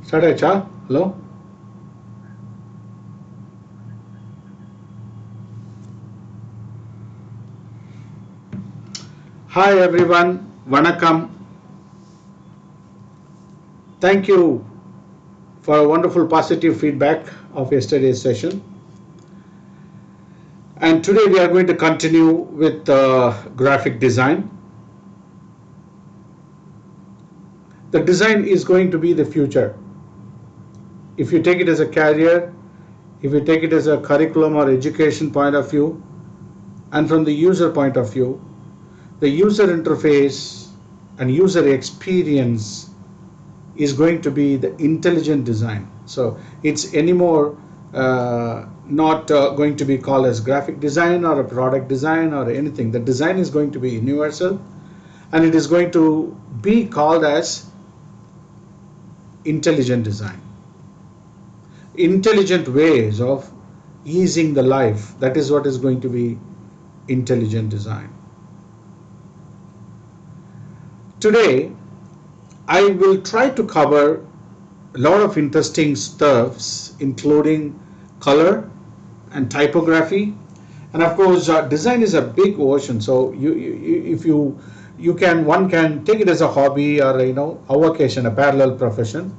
Start Acha. Hello. Hi everyone. Vanakkam. Thank you for a wonderful positive feedback of yesterday's session. And today we are going to continue with graphic design. The design is going to be the future. If you take it as a career, if you take it as a curriculum or education point of view, and from the user point of view, the user interface and user experience is going to be the intelligent design. So it's anymore not going to be called as graphic design or a product design or anything. The design is going to be universal, and it is going to be called as intelligent design. Intelligent ways of easing the life, that is what is going to be intelligent design. Today I will try to cover a lot of interesting stuffs, including color and typography, and of course design is a big ocean. So one can take it as a hobby or a vocation, a parallel profession,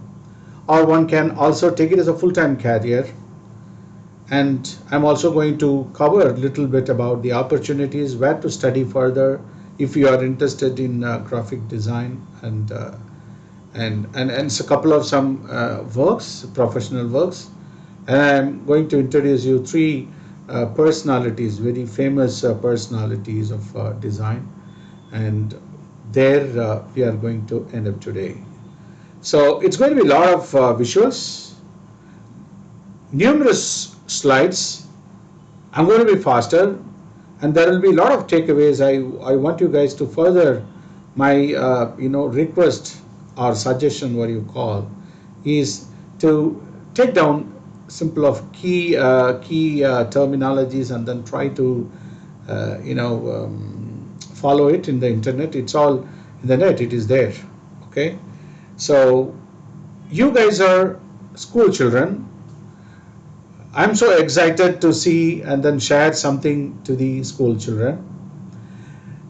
or one can also take it as a full-time career. And I'm also going to cover a little bit about the opportunities, where to study further if you are interested in graphic design, and a couple of some works, professional works. And I'm going to introduce you three personalities, very famous personalities of design, and there we are going to end up today. So it's going to be a lot of visuals, numerous slides. I'm going to be faster, and there will be a lot of takeaways. I want you guys to further my request or suggestion, what you call, is to take down simple of key terminologies and then try to follow it in the internet. It's all in the net, it is there. Okay, so you guys are school children. I'm so excited to see and then share something to the school children,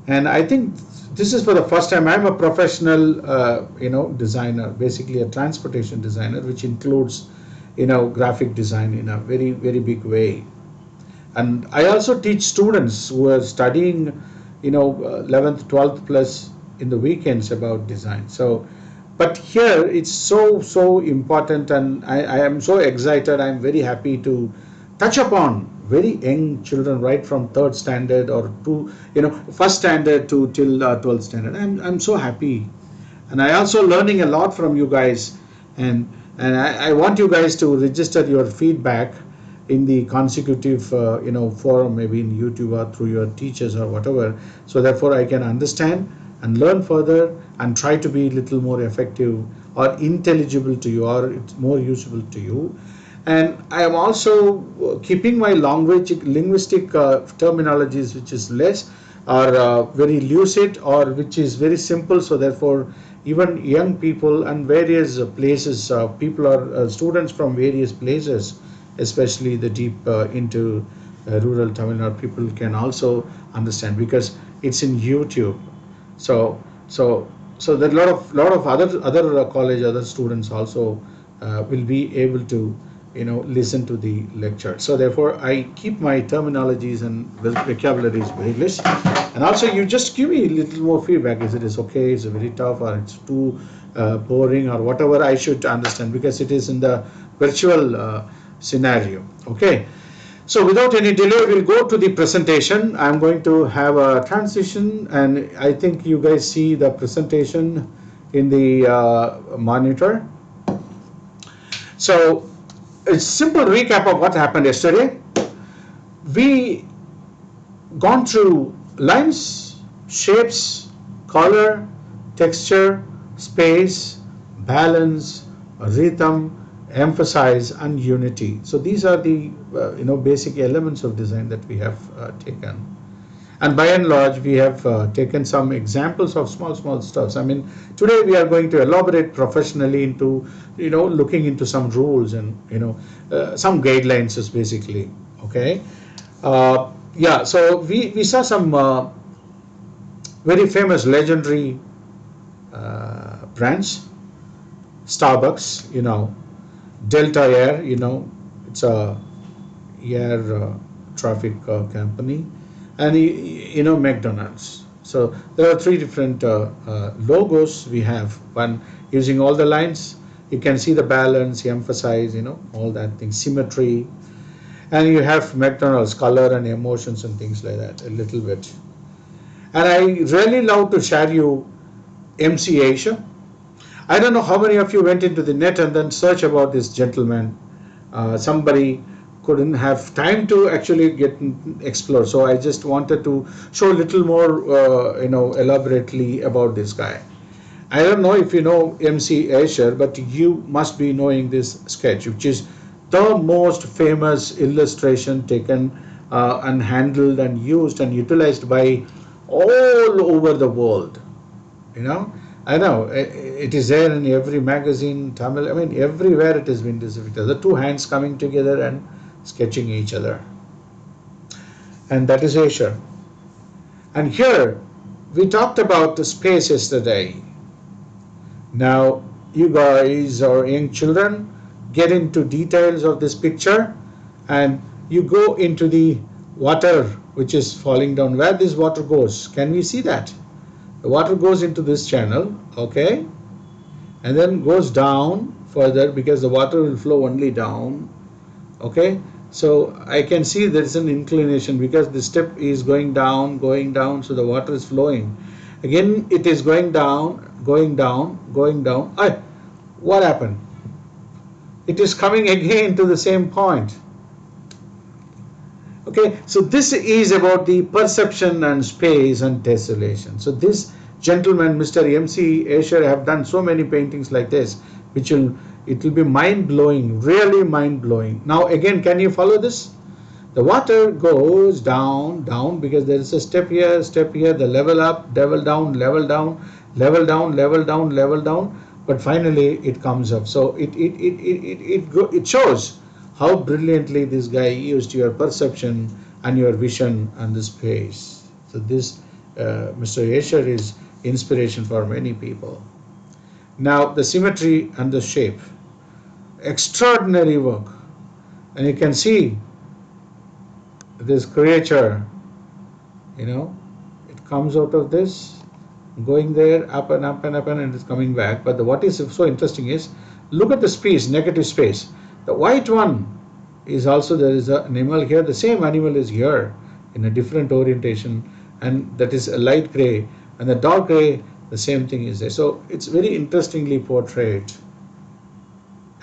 and I think this is for the first time. I'm a professional designer, basically a transportation designer, which includes graphic design in a very, very big way. And I also teach students who are studying 11th 12th plus in the weekends about design. So but here it's so important, and I am so excited. I'm very happy to touch upon very young children, right from third standard or to first standard to till 12th standard. I'm so happy, and I also learning a lot from you guys, and I want you guys to register your feedback in the consecutive forum, maybe in YouTube or through your teachers or whatever, so therefore I can understand and learn further and try to be a little more effective or intelligible to you, or it's more usable to you. And I am also keeping my linguistic terminologies, which is less or very lucid, or which is very simple, so therefore even young people and various places, people are students from various places, especially the deep into rural Tamil Nadu people, can also understand, because it's in YouTube. So there are a lot of other college, other students also will be able to listen to the lecture. So therefore I keep my terminologies and vocabularies very less. And also you just give me a little more feedback. Is it is okay, is it very tough, or it's too boring, or whatever I should understand, because it is in the virtual scenario. Okay, so without any delay, we'll go to the presentation. I'm going to have a transition, and I think you guys see the presentation in the monitor. So a simple recap of what happened yesterday. We gone through lines, shapes, color, texture, space, balance, rhythm, emphasize, and unity. So these are the basic elements of design that we have taken. And by and large, we have taken some examples of small stuffs. I mean, today we are going to elaborate professionally into, looking into some rules and, some guidelines is basically, okay. Yeah, so we saw some very famous legendary brands. Starbucks, Delta Air, it's a air traffic company, and McDonald's. So there are three different logos we have. One using all the lines, you can see the balance, emphasize, all that thing, symmetry, and you have McDonald's color and emotions and things like that a little bit. And I really love to share you MC Asia. I don't know how many of you went into the net and then search about this gentleman. Somebody couldn't have time to actually explore. So I just wanted to show a little more, elaborately about this guy. I don't know if you know MC Escher, but you must be knowing this sketch, which is the most famous illustration taken and handled and used and utilized by all over the world. I know it is there in every magazine, Tamil. I mean, everywhere it has been distributed. The two hands coming together and sketching each other, and that is Asia. And here we talked about the space yesterday. Now you guys or young children get into details of this picture, and you go into the water which is falling down. Where this water goes? Can we see that? The water goes into this channel, okay, and then goes down further because the water will flow only down, okay. So I can see there is an inclination because the step is going down, so the water is flowing. Again, it is going down, going down. What happened? It is coming again to the same point. Okay, so this is about the perception and space and tessellation. So this gentleman, Mr. MC Escher, have done so many paintings like this, which it will be mind-blowing, really mind-blowing. Now again, can you follow this? The water goes down because there is a step here, the level up, level down, level down, level down, level down, level down, but finally it comes up. So it shows how brilliantly this guy used your perception and your vision and the space. So this Mr. Escher is inspiration for many people. Now the symmetry and the shape, extraordinary work, and you can see this creature, it comes out of this, going there, up and up and up, and it's coming back. But what is so interesting is, look at the space, negative space. The white one is also, there is an animal here, the same animal is here in a different orientation, and that is a light gray, and the dark gray, the same thing is there. So it's very interestingly portrayed,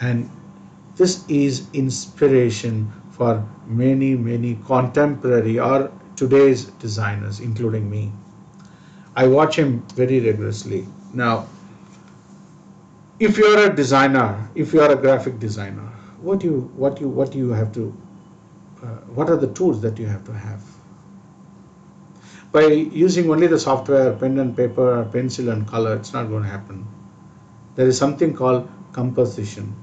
and this is inspiration for many contemporary or today's designers, including me. I watch him very rigorously. Now, if you are a designer, if you are a graphic designer, what do you have to? What are the tools that you have to have? By using only the software, pen and paper, pencil and color, it's not going to happen. There is something called composition.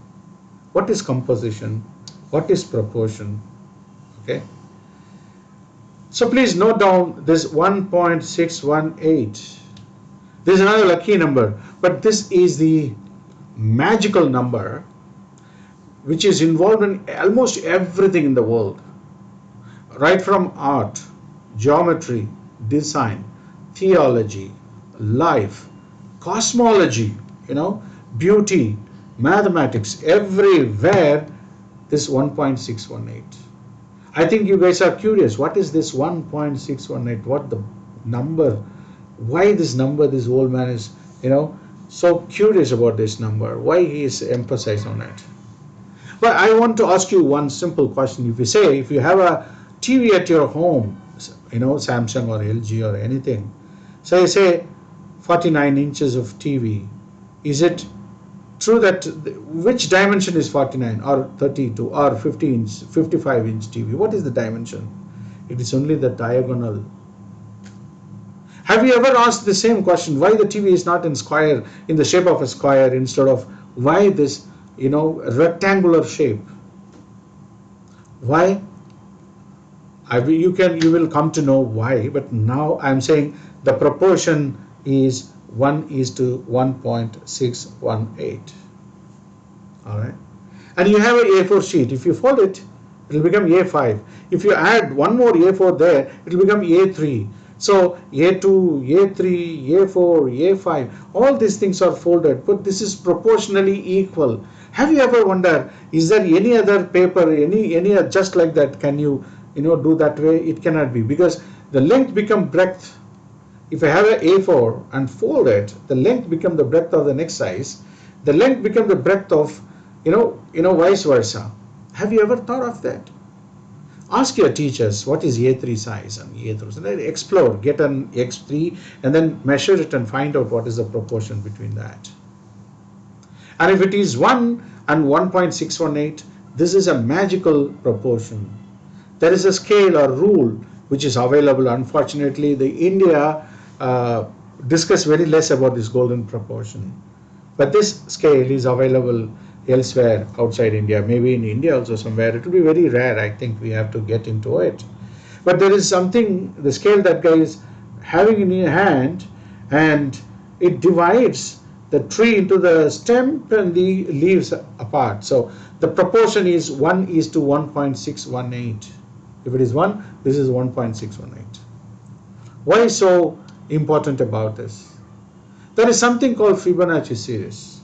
What is composition? What is proportion? Okay. So please note down this 1.618. This is another lucky number, but this is the magical number which is involved in almost everything in the world, right from art, geometry, design, theology, life, cosmology, beauty, mathematics, everywhere this 1.618. I think you guys are curious, what is this 1.618? What the number? Why this number? This old man is, so curious about this number. Why he is emphasized on it? But I want to ask you one simple question. If you have a TV at your home, Samsung or LG or anything, so you say 49 inches of TV, is it true that which dimension is 49 or 32 or 50 inch, 55 inch TV? What is the dimension? It is only the diagonal. Have you ever asked the same question, why the TV is not in square, in the shape of a square, instead of why this, rectangular shape? Why? You will come to know why, but now I'm saying the proportion is 1:1.618. All right, and you have a A4 sheet. If you fold it, it will become A5. If you add one more A4 there, it will become A3. So A2, A3, A4, A5, all these things are folded, but this is proportionally equal. Have you ever wondered, is there any other paper, any just like that, can you do that way? It cannot be, because the length become breadth. If I have a A4 and fold it, the length become the breadth of the next size. The length become the breadth of, vice versa. Have you ever thought of that? Ask your teachers what is A3 size and A3. So explore, get an X3 and then measure it and find out what is the proportion between that. And if it is 1 and 1.618, this is a magical proportion. There is a scale or rule which is available. Unfortunately, the India discuss very less about this golden proportion. But this scale is available elsewhere outside India, maybe in India also somewhere. It will be very rare. I think we have to get into it. But there is something, the scale that guy is having in his hand, and it divides the tree into the stem and the leaves apart. So the proportion is 1:1.618. If it is 1, this is 1.618. Why so important about this? There is something called Fibonacci series.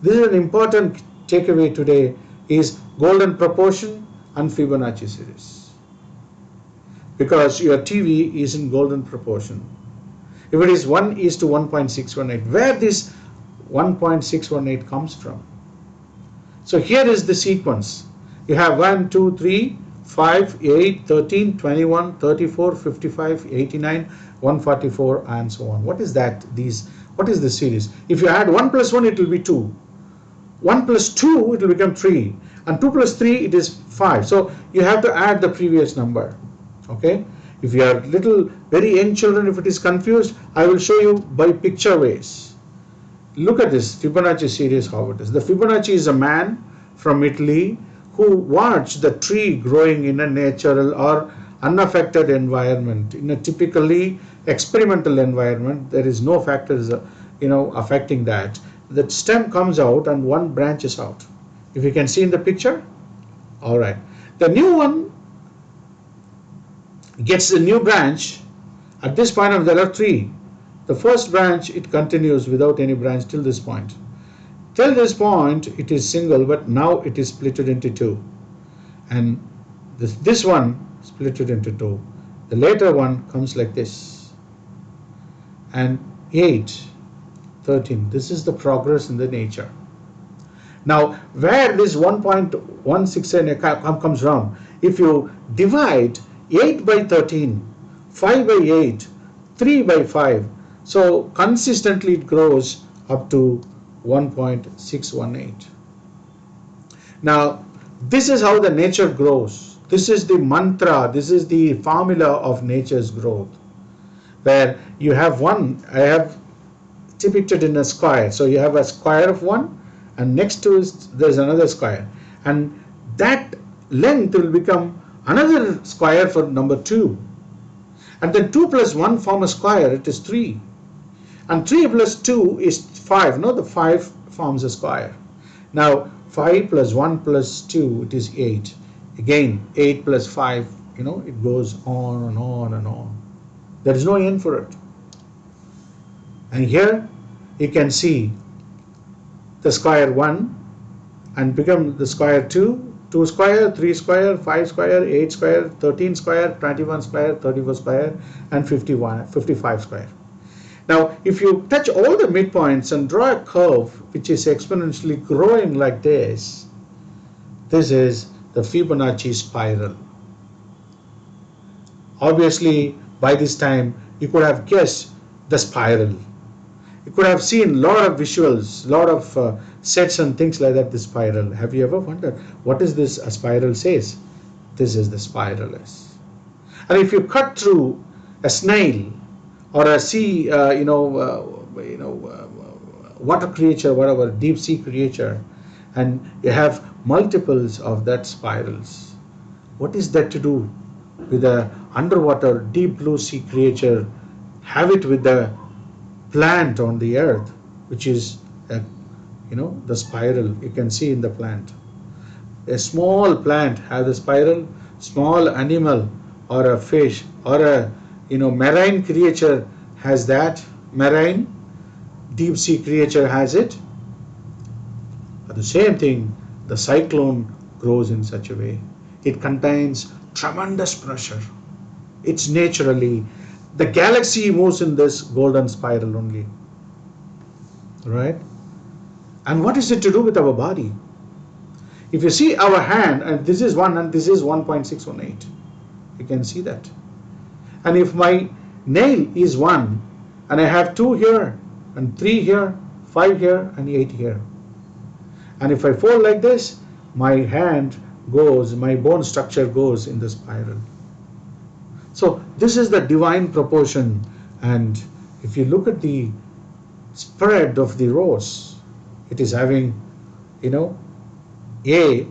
This is an important takeaway today, is golden proportion and Fibonacci series. Because your TV is in golden proportion. If it is 1:1.618, where this 1.618 comes from? So here is the sequence. You have 1, 2, 3, 5, 8, 13, 21, 34, 55, 89, 144 and so on. What is that? What is the series? If you add 1 plus 1, it will be 2. 1 plus 2, it will become 3. And 2 plus 3, it is 5. So you have to add the previous number. Okay? If you are very young children, if it is confused, I will show you by picture ways. Look at this Fibonacci series, how it is. The Fibonacci is a man from Italy who watched the tree growing in a natural or unaffected environment. In a typically experimental environment, there is no factors affecting that. The stem comes out and one branches out. If you can see in the picture, all right. The new one gets a new branch. At this point, there are 3. The first branch, it continues without any branch till this point. Till this point, it is single, but now it is splitted into 2. And this one splitted into 2. The later one comes like this. And 8, 13. This is the progress in the nature. Now, where this 1.169 comes from, if you divide 8 by 13, 5 by 8, 3 by 5, so consistently it grows up to 1.618. Now, this is how the nature grows. This is the mantra, this is the formula of nature's growth. Where you have I have depicted in a square. So you have a square of 1, and next to it there's another square. And that length will become another square for number 2. And then 2 plus 1 form a square, it is 3. And 3 plus 2 is 5. No, the 5 forms a square. Now 5 plus 1 plus 2, it is 8. Again, 8 plus 5, it goes on and on and on. There is no end for it. And here you can see the square 1 and become the square 2, 2 square, 3 square, 5 square, 8 square, 13 square, 21 square, 34 square, and 55 square. Now, if you touch all the midpoints and draw a curve which is exponentially growing like this, this is the Fibonacci spiral. Obviously, by this time, you could have guessed the spiral. You could have seen a lot of visuals, a lot of sets and things like that, the spiral. Have you ever wondered what is this a spiral says? This is the spiral is. And if you cut through a snail or a sea, water creature, whatever, deep sea creature, and you have multiples of that spirals. What is that to do with a underwater deep blue sea creature? Have it with the plant on the earth, which is a, the spiral you can see in the plant. A small plant has a spiral, small animal or a fish or a marine creature has that, marine deep sea creature has it. But the same thing, the cyclone grows in such a way. It contains tremendous pressure. It's naturally, the galaxy moves in this golden spiral only, right? And what is it to do with our body? If you see our hand, and this is 1 and this is 1.618, you can see that. And if my nail is 1 and I have 2 here and 3 here, 5 here and 8 here, and if I fold like this, my hand goes, my bone structure goes in the spiral. So this is the divine proportion. And if you look at the spread of the rose, it is having, A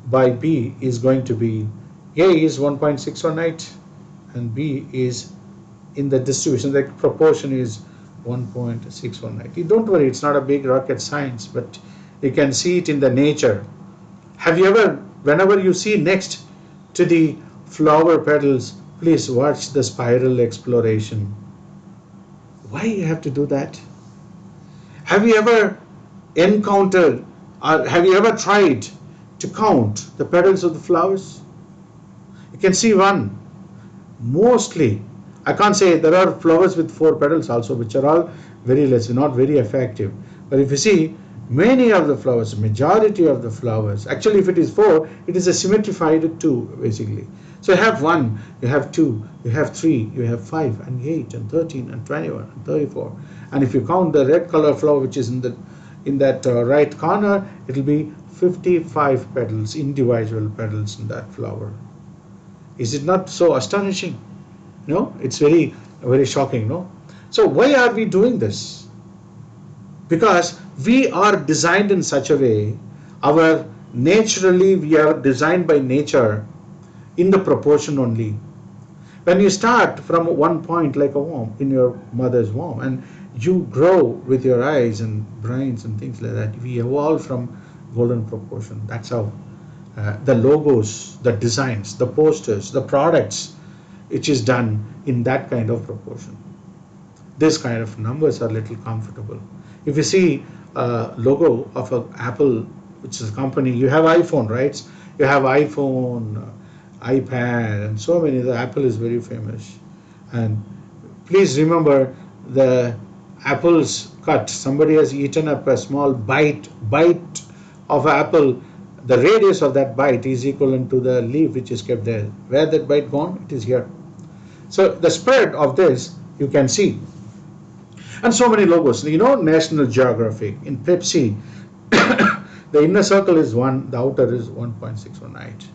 by B is going to be, A is 1.618 and B is in the distribution, the proportion is 1.618. Don't worry, it's not a big rocket science, but you can see it in the nature. Have you ever, whenever you see next to the flower petals, please watch the spiral exploration. Why you have to do that? Have you ever encountered, or have you ever tried to count the petals of the flowers? You can see one. Mostly, I can't say, there are flowers with 4 petals also, which are all very less, not very effective. But if you see, many of the flowers, majority of the flowers, actually if it is 4, it is a symmetrified 2 basically. So you have 1, you have 2, you have 3, you have 5 and 8 and 13 and 21 and 34. And if you count the red color flower which is in that right corner, it will be 55 petals, individual petals in that flower. Is it not so astonishing? No, it's very, very shocking, no? So why are we doing this? Because we are designed in such a way, naturally we are designed by nature in the proportion only. When you start from one point like a womb, in your mother's womb, and you grow with your eyes and brains and things like that, we evolve from golden proportion. That's how the logos, the designs, the posters, the products, which is done in that kind of proportion. This kind of numbers are little comfortable. If you see a logo of an Apple, which is a company, you have iPhone, right? You have iPhone, iPad, and so many. The Apple is very famous. And please remember, the apple's cut, somebody has eaten up a small bite of apple. The radius of that bite is equivalent to the leaf which is kept there. Where that bite gone? It is here. So the spread of this you can see. And so many logos. National Geographic, in Pepsi, the inner circle is 1, the outer is 1.618.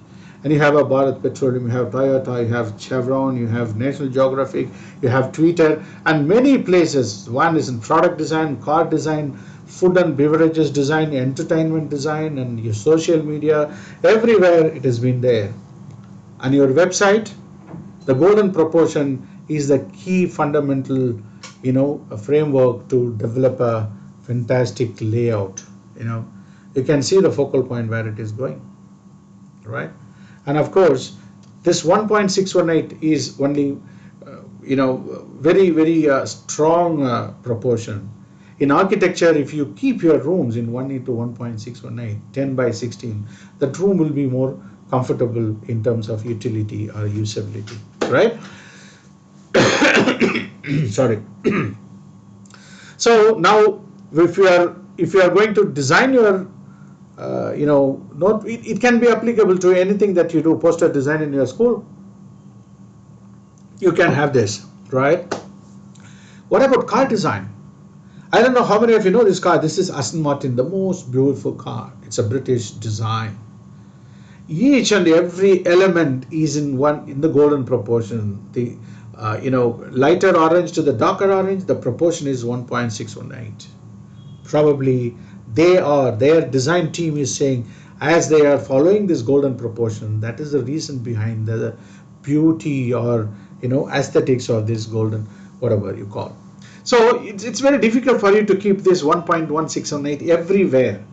And you have a Bharat Petroleum, you have Toyota, you have Chevron, you have National Geographic, you have Twitter, and many places. One is in product design, car design, food and beverages design, entertainment design, and your social media. Everywhere it has been there. And your website, the golden proportion is the key fundamental, a framework to develop a fantastic layout. You can see the focal point where it is going, right? And of course, this 1.618 is only, very, very strong proportion. In architecture, if you keep your rooms in 1 into 1.618, 10 by 16, that room will be more comfortable in terms of utility or usability, right? Sorry. So now, if you are going to design your it can be applicable to anything that you do, poster design in your school. You can have this, right? What about car design? I don't know how many of you know this car. This is Aston Martin, the most beautiful car. It's a British design. Each and every element is in the golden proportion. The lighter orange to the darker orange, the proportion is 1.618. Probably their design team is saying, as they are following this golden proportion, that is the reason behind the beauty or aesthetics of this golden, whatever you call. So it's very difficult for you to keep this 1.1618 everywhere.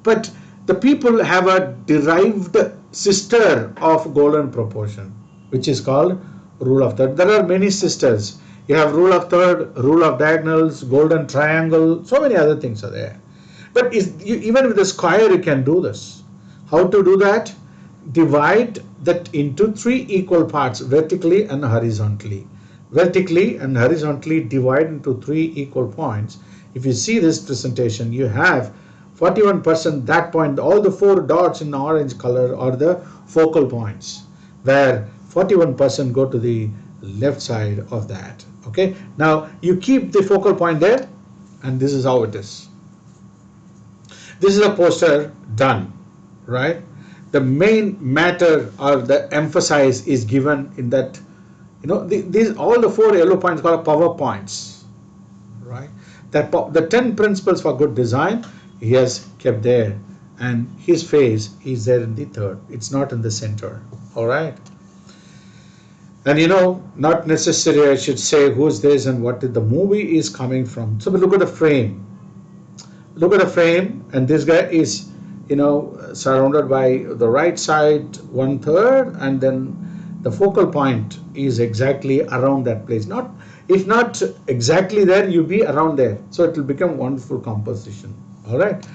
But the people have a derived sister of golden proportion, which is called rule of third. There are many sisters. You have rule of third, rule of diagonals, golden triangle, so many other things are there. But even with a square, you can do this. How to do that? Divide that into 3 equal parts, vertically and horizontally. Vertically and horizontally divide into 3 equal points. If you see this presentation, you have 41%, that point, all the 4 dots in orange color are the focal points, where 41% go to the left side of that. Okay, now you keep the focal point there, and this is how it is. This is a poster done, right? The main matter or the emphasis is given in that, these all the 4 yellow points called power points, right? That the 10 principles for good design he has kept there, and his face is there in the third. It's not in the center. All right. And not necessarily I should say who's this and what the movie is coming from. So look at the frame. Look at the frame, and this guy is surrounded by the right side 1/3, and then the focal point is exactly around that place. If not exactly there, you be around there. So it will become wonderful composition. All right.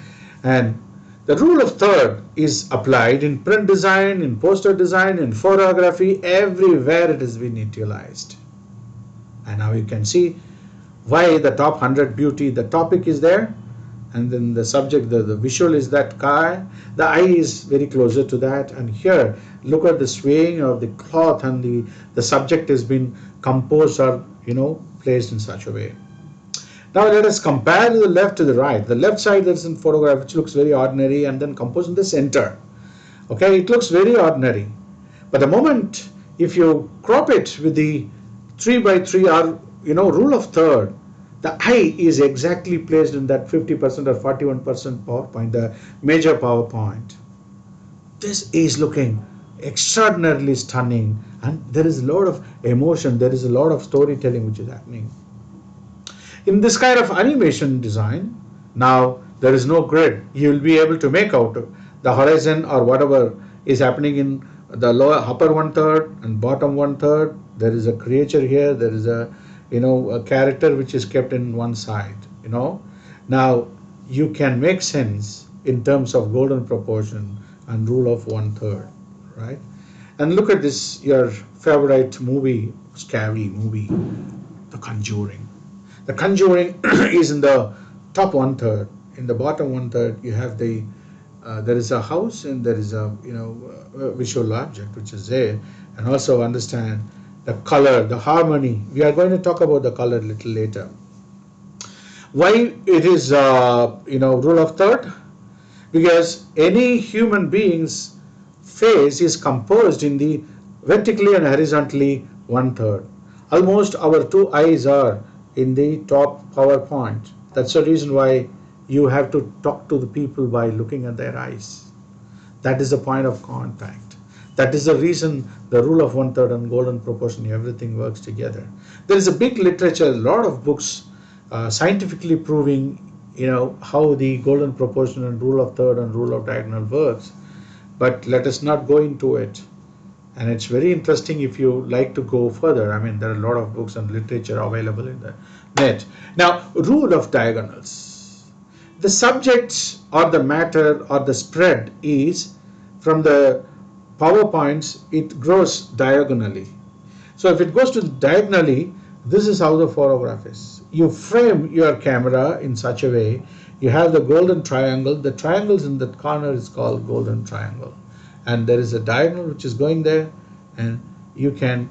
And the rule of third is applied in print design, in poster design, in photography, everywhere it has been utilized. And now you can see why the top 100 beauty, the topic is there, and then the subject, the visual is that guy, the eye is very closer to that, and here look at the swaying of the cloth, and the subject has been composed or placed in such a way. Now let us compare the left to the right. The left side that's in photograph, which looks very ordinary, and then composed in the center. Okay, it looks very ordinary. But the moment if you crop it with the 3x3 or rule of third, the eye is exactly placed in that 50% or 41% power point, the major power point. This is looking extraordinarily stunning, and there is a lot of emotion, there is a lot of storytelling which is happening. In this kind of animation design, now there is no grid. You will be able to make out the horizon or whatever is happening in the lower upper 1/3 and bottom 1/3. There is a creature here. There is a character which is kept in one side. Now you can make sense in terms of golden proportion and rule of 1/3, right? And look at this, your favorite movie, scary movie, The Conjuring. The Conjuring is in the top 1/3. In the bottom 1/3, you have there is a house, and there is a visual object which is there, and also understand the color, the harmony. We are going to talk about the color a little later. Why it is rule of third? Because any human being's face is composed in the vertically and horizontally 1/3. Almost our 2 eyes are in the top power point. That's the reason why you have to talk to the people by looking at their eyes. That is the point of contact. That is the reason the rule of 1/3 and golden proportion, everything works together. There is a big literature, a lot of books scientifically proving how the golden proportion and rule of third and rule of diagonal works. But let us not go into it. And it's very interesting if you like to go further. I mean, there are a lot of books and literature available in the net. Now, rule of diagonals. The subject or the matter or the spread is from the power points, it grows diagonally. So if it goes to diagonally, this is how the photograph is. You frame your camera in such a way, you have the golden triangle. The triangles in that corner is called golden triangle. And there is a diagonal which is going there, and you can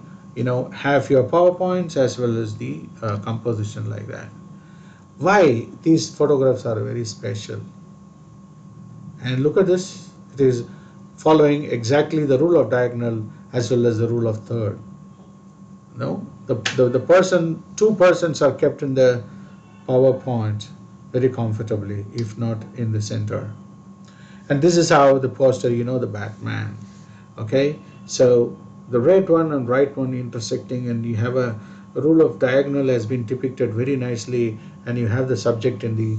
have your PowerPoints as well as the composition like that. Why these photographs are very special? And look at this, it is following exactly the rule of diagonal as well as the rule of third. The two persons are kept in the PowerPoint very comfortably, if not in the center. And this is how the poster, the Batman. Okay, so the red one and right one intersecting, and you have a rule of diagonal has been depicted very nicely, and you have the subject in the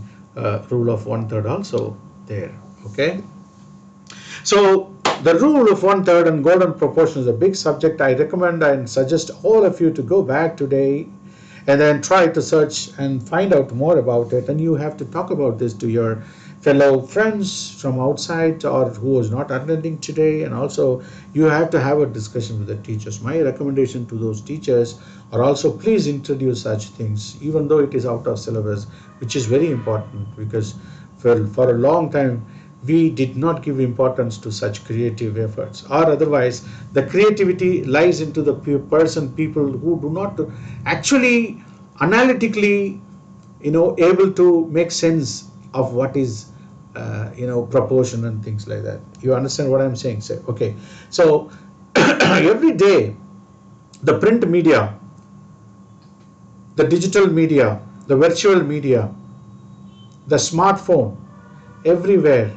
rule of 1/3 also there. Okay, so the rule of 1/3 and golden proportion is a big subject. I recommend and suggest all of you to go back today and then try to search and find out more about it. And you have to talk about this to your fellow friends from outside or who is not attending today. And also you have to have a discussion with the teachers. My recommendation to those teachers are also please introduce such things, even though it is out of syllabus, which is very important, because for a long time we did not give importance to such creative efforts, or otherwise the creativity lies into the people who do not actually analytically able to make sense of what is proportion and things like that. You understand what I'm saying? Okay, so every day the print media, the digital media, the virtual media, the smartphone, everywhere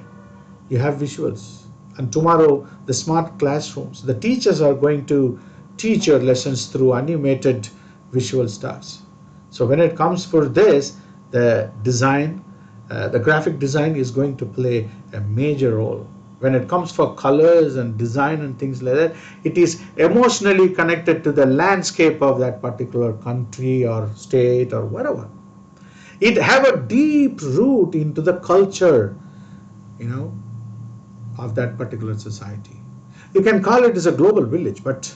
you have visuals. And tomorrow the smart classrooms, the teachers are going to teach your lessons through animated visual stuffs. So when it comes for this, the design, the graphic design is going to play a major role. When it comes for colors and design and things like that, it is emotionally connected to the landscape of that particular country or state or whatever. It have a deep root into the culture, of that particular society. You can call it as a global village, but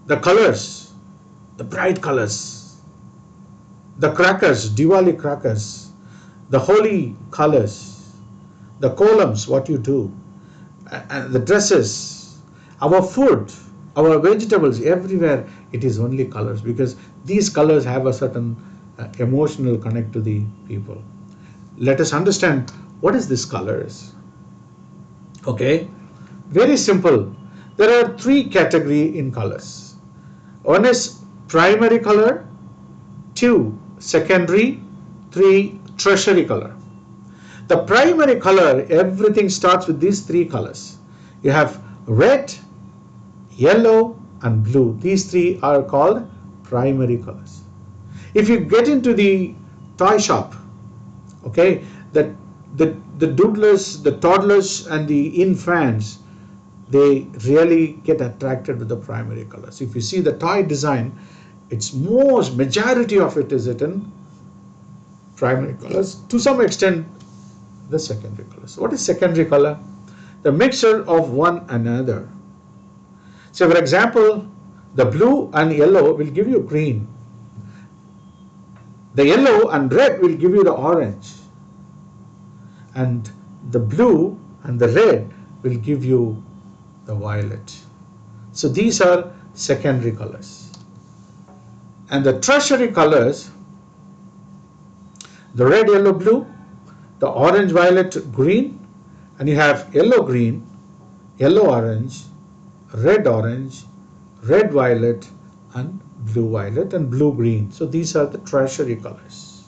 the colors, the bright colors, the crackers, Diwali crackers, the holy colors, the columns, what you do, and the dresses, our food, our vegetables, everywhere it is only colors, because these colors have a certain emotional connect to the people. Let us understand what is this colors. Okay, very simple. There are three categories in colors. One is primary color, two secondary, three tertiary color. The primary color, everything starts with these three colors. You have red, yellow and blue. These three are called primary colors. If you get into the toy shop, okay, the doodlers, the toddlers and the infants, they really get attracted with the primary colors. If you see the toy design, it's majority of it is in primary colors, to some extent the secondary colors. What is secondary color? The mixture of one another. So for example, the blue and yellow will give you green. The yellow and red will give you the orange. And the blue and the red will give you the violet. So these are secondary colors. And the tertiary colors, the red, yellow, blue, the orange, violet, green, and you have yellow, green, yellow, orange, red, orange, red, violet, and blue, violet, and blue, green. So these are the tertiary colors.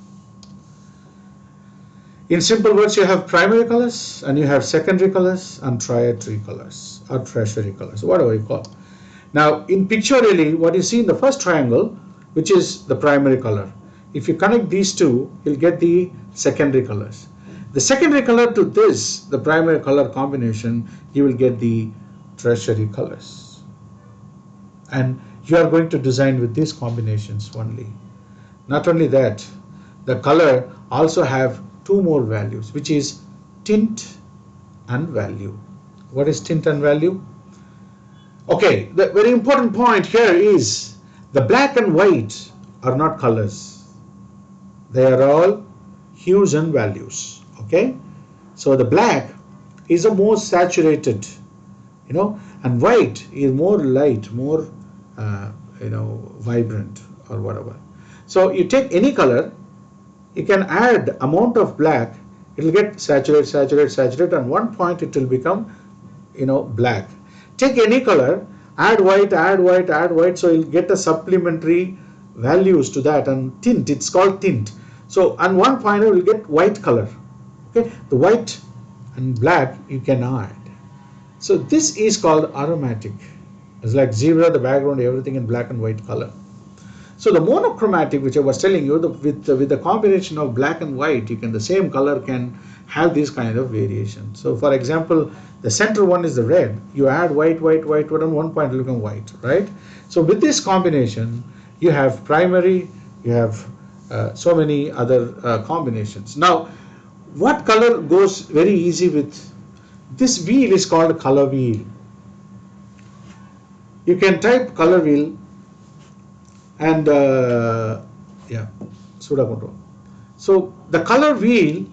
In simple words, you have primary colors and you have secondary colors and tertiary colors or tertiary colors, whatever you call. Now in pictorially, what you see in the first triangle, which is the primary color, if you connect these two, you'll get the secondary colors. The secondary color to this, the primary color combination, you will get the tertiary colors. And you are going to design with these combinations only. Not only that, the color also have two more values, which is tint and value. What is tint and value? Okay, the very important point here is the black and white are not colors. They are all hues and values. Okay, so the black is the most saturated, and white is more light, more vibrant or whatever. So you take any color, you can add amount of black, it will get saturated, and one point it will become black. Take any color, add white, add white, add white, so you'll get a supplementary values to that. And tint, it's called tint. So on one pointer will get white color. Okay, the white and black you can add. So this is called aromatic. It's like zebra, the background, everything in black and white color. So the monochromatic, which I was telling you, with the combination of black and white, you can, the same color can have this kind of variation. So for example, the center one is the red. You add white, white, white, white, on one point it'll become white, right? So with this combination, you have primary, you have so many other combinations. Now, what color goes very easy with this wheel is called color wheel. You can type color wheel and yeah, pseudo control. So the color wheel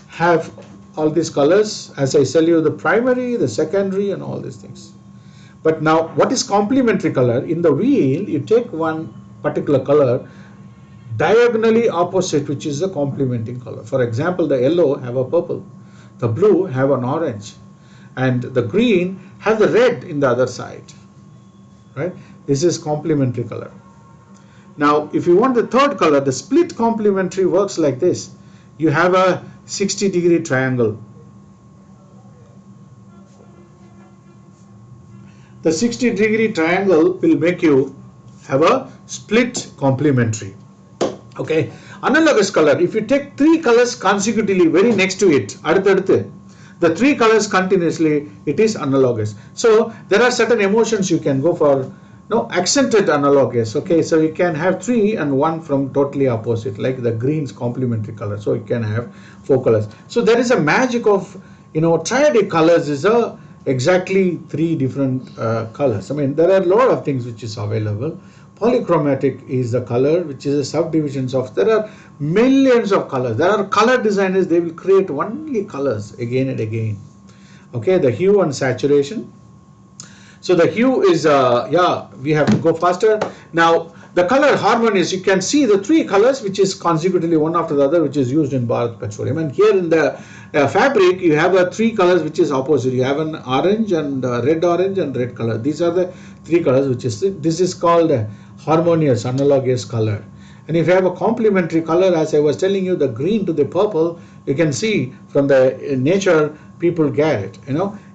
have all these colors, as I tell you, the primary, the secondary, and all these things. But now, what is complementary color? In the wheel, you take one particular color diagonally opposite, which is the complementing color. For example, the yellow have a purple, the blue have an orange, and the green have the red in the other side, right? This is complementary color. Now, if you want the third color, the split complementary works like this. You have a 60-degree triangle. The 60-degree triangle will make you have a split complementary. Okay, analogous color. If you take three colors consecutively very next to it, the three colors continuously, it is analogous. So there are certain emotions you can go for. No, accented analogous. Okay, so you can have three and one from totally opposite, like the green's complementary color. So you can have four colors. So there is a magic of, triadic colors is exactly three different colors. I mean, there are a lot of things which is available. Polychromatic is the color which is a subdivisions of. There are millions of colors. There are color designers. They will create only colors again and again. Okay, the hue and saturation. So the hue is, we have to go faster. Now, the color harmonies, you can see the three colors which is consecutively one after the other, which is used in Bharat Petroleum. And here in the fabric, you have three colors which is opposite. You have an orange and orange and red color. These are the three colors which is, this is called harmonious, analogous color. And if you have a complementary color, as I was telling you, the green to the purple, you can see from the nature people get it.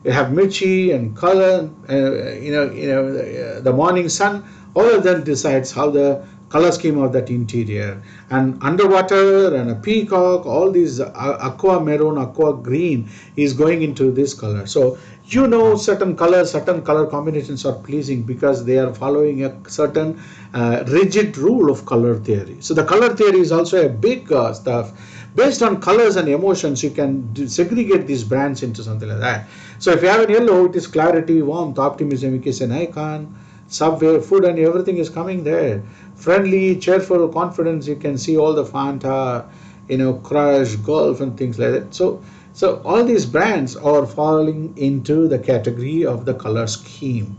You have mirchi and color, the morning sun. All of them decides how the color scheme of that interior. And underwater and a peacock, all these aqua maroon, aqua green is going into this color. So certain color combinations are pleasing because they are following a certain rigid rule of color theory. So the color theory is also a big stuff. Based on colors and emotions, you can segregate these brands into something like that. So if you have an yellow, it is clarity, warmth, optimism, it is an icon. Subway, food and everything is coming there. Friendly, cheerful, confidence, you can see all the Fanta, Crush, Golf and things like that. So all these brands are falling into the category of the color scheme.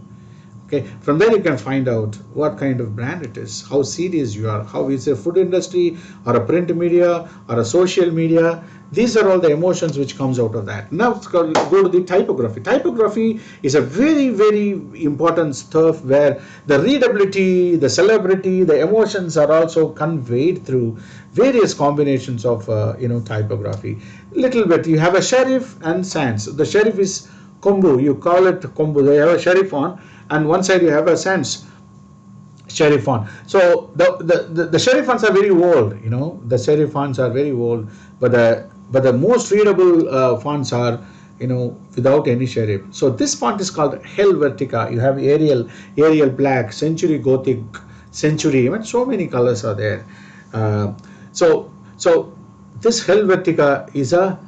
Okay, from there you can find out what kind of brand it is, how serious you are, how is a food industry or a print media or a social media. These are all the emotions which comes out of that. Now let's go to the typography. Typography is a very, very important stuff where the readability, the celebrity, the emotions are also conveyed through various combinations of typography. Little bit, you have a serif and sans. The serif is kombu, you call it kombu. They have a serif on, and one side you have a sans serif font. So the serif fonts are very old, the serif fonts are very old, but the most readable fonts are without any serif. So this font is called Helvetica. You have Arial Black, Century Gothic, Century, even so many colors are there. So this Helvetica is a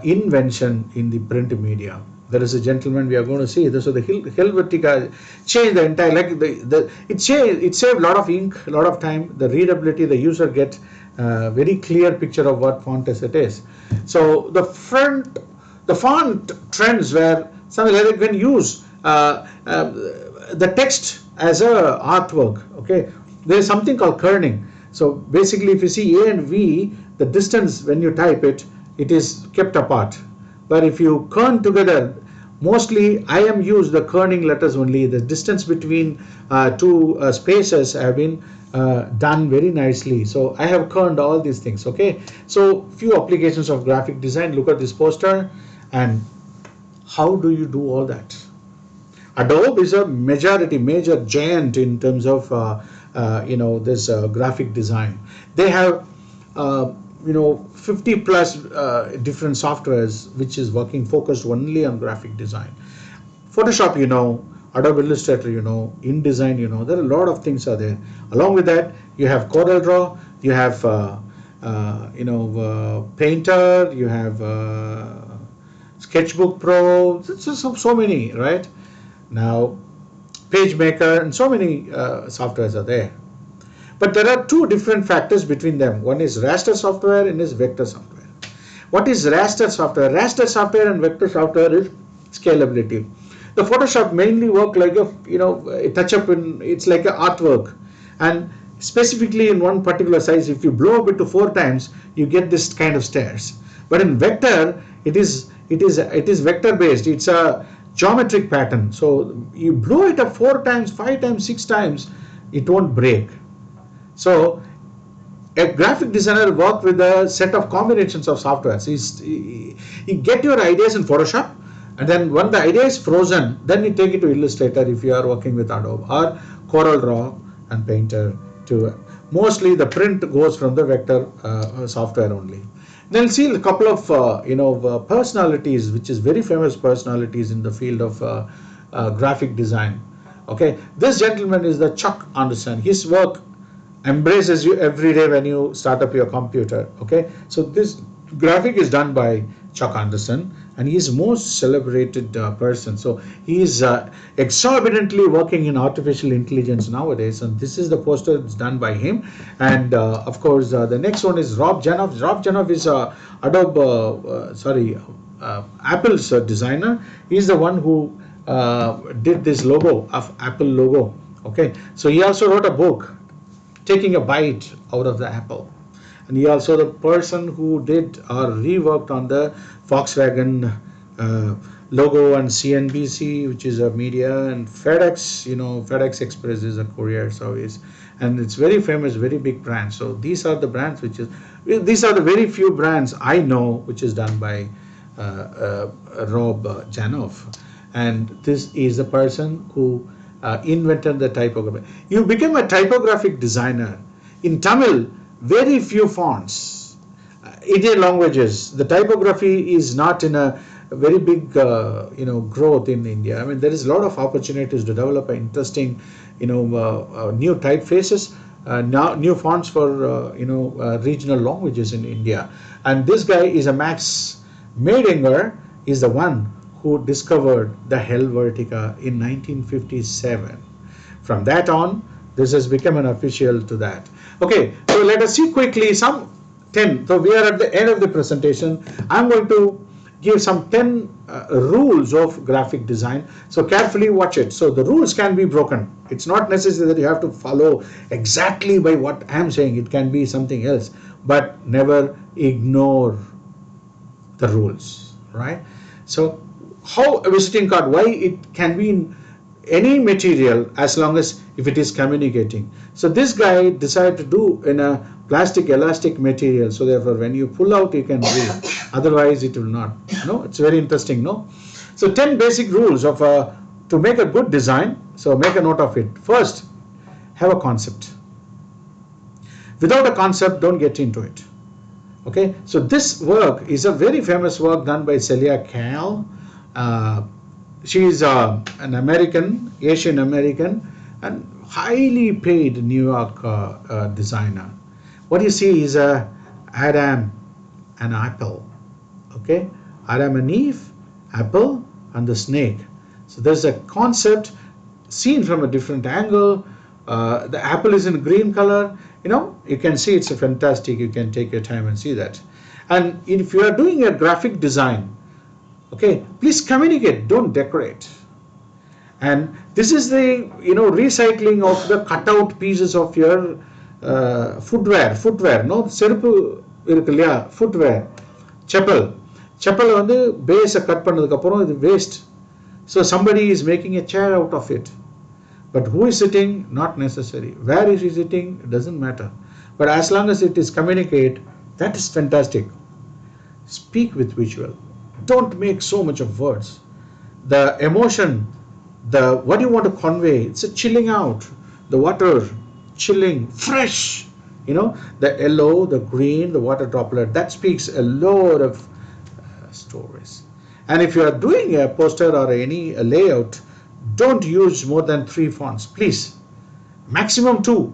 invention in the print media. There is a gentleman we are going to see this. So the Helvetica changed the entire, it saved a lot of ink, a lot of time. The readability, the user get very clear picture of what font it is. So the font trends where something like that can use the text as a artwork. Okay, there is something called kerning. So basically, if you see A and V, the distance when you type it, it is kept apart. But if you kern together, Mostly I am used the kerning letters only. The distance between two spaces have been done very nicely. So I have kerned all these things. Okay, so few applications of graphic design. Look at this poster. And how do you do all that? Adobe is a major giant in terms of this graphic design. They have 50 plus different softwares which is working focused only on graphic design. Photoshop, Adobe Illustrator, InDesign, there are a lot of things are there. Along with that, you have CorelDRAW, you have Painter, you have Sketchbook Pro, so many, right? Now, PageMaker and so many softwares are there. But there are two different factors between them. One is raster software and is vector software. What is raster software? Raster software and vector software is scalability. The Photoshop mainly work like a touch up in, it's like an artwork, and specifically in one particular size, if you blow up it to 4 times, you get this kind of stairs. But in vector, it is vector based. It's a geometric pattern. So you blow it up 4 times, 5 times, 6 times, it won't break. So a graphic designer work with a set of combinations of softwares. You get your ideas in Photoshop, and then when the idea is frozen, then you take it to Illustrator if you are working with Adobe, or CorelDRAW and Painter. Mostly the print goes from the vector software only. Then see a couple of personalities, which is very famous personalities in the field of graphic design. Okay, this gentleman is the Chuck Anderson. His work embraces you every day when you start up your computer. Okay, so this graphic is done by Chuck Anderson, and he is most celebrated person. So he is exorbitantly working in artificial intelligence nowadays, and this is the poster that's done by him. And of course, the next one is Rob Janoff. Rob Janoff is Apple's designer. He's the one who did this logo of Apple logo. Okay, so he also wrote a book, Taking a Bite Out of the Apple. And he also the person who did or reworked on the Volkswagen logo, and CNBC, which is a media, and FedEx, FedEx Express is a courier service, and it's very famous, very big brand. So these are the brands these are the very few brands I know which is done by Rob Janoff. And this is the person who invented the typography. You become a typographic designer. In Tamil, very few fonts. Indian languages, the typography is not in a very big growth in India. I mean, there is a lot of opportunities to develop an interesting new typefaces, new fonts for regional languages in India. And this guy is a Max Meidinger, is the one who discovered the Helvetica in 1957. From that on, this has become an official to that. Okay, so let us see quickly some 10. So we are at the end of the presentation. I'm going to give some 10 rules of graphic design. So carefully watch it. So the rules can be broken. It's not necessary that you have to follow exactly by what I'm saying. It can be something else, but never ignore the rules, right? So how a visiting card, why it can be in any material as long as if it is communicating. So this guy decided to do in a plastic elastic material, so therefore when you pull out you can read, otherwise it will not. It's very interesting. So 10 basic rules of to make a good design. So make a note of it. First, have a concept. Without a concept, don't get into it. Okay, so this work is a very famous work done by Celia Kahl. She is an American, Asian American, and highly paid New York designer. What you see is Adam and apple. Okay, Adam and Eve, apple, and the snake. So there's a concept seen from a different angle. The apple is in green color. You can see it's a fantastic. You can take your time and see that. And if you are doing a graphic design, okay, please communicate, don't decorate. And this is the recycling of the cutout pieces of your footwear. No, serupu irukku illaya, footwear, chappal வந்து பேஸை cut பண்ணதுக்கு அப்புறம் இது waste. So somebody is making a chair out of it. But who is sitting? Not necessary. Where is he sitting? It doesn't matter. But as long as it is communicate, that is fantastic. Speak with visual. Don't make so much of words. The emotion, the what you want to convey, it's a chilling out. The water, chilling, fresh. The yellow, the green, the water droplet, that speaks a lot of stories. And if you are doing a poster or any layout, don't use more than 3 fonts, please. Maximum 2.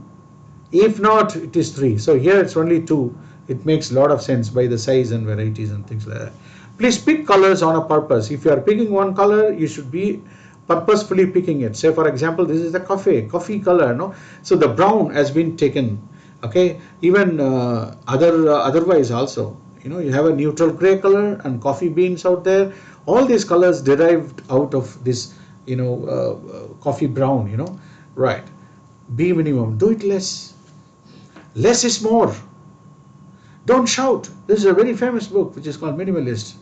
If not, it is 3. So here it's only 2. It makes a lot of sense by the size and varieties and things like that. Please pick colors on a purpose. If you are picking one color, you should be purposefully picking it. Say for example, this is the coffee color, no? So the brown has been taken. Okay, even otherwise also, you have a neutral gray color and coffee beans out there. All these colors derived out of this, coffee brown, right? Be minimum. Do it less. Less is more. Don't shout. This is a very famous book which is called Minimalist.